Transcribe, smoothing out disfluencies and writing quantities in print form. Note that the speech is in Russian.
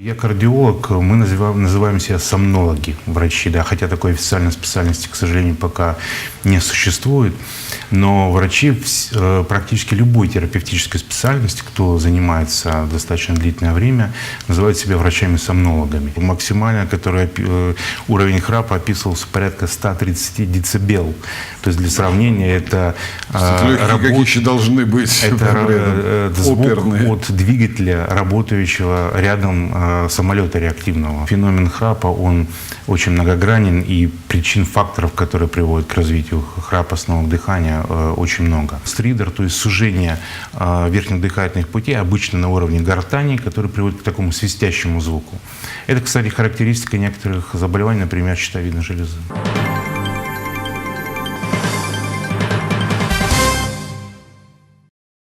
Я кардиолог, мы называем себя сомнологи, врачи, да, хотя такой официальной специальности, к сожалению, пока не существует. Но врачи практически любой терапевтической специальности, кто занимается достаточно длительное время, называют себя врачами-сомнологами. Максимально, уровень храпа описывался порядка 130 децибел. То есть для сравнения это какие еще должны быть звук оперные. от двигателя, работающего рядом самолета реактивного. Феномен храпа, он очень многогранен, и причин, факторов, которые приводят к развитию храпа, основного дыхания, очень много. Стридер, то есть сужение верхних дыхательных путей, обычно на уровне гортани, который приводит к такому свистящему звуку. Это, кстати, характеристика некоторых заболеваний, например, щитовидной железы.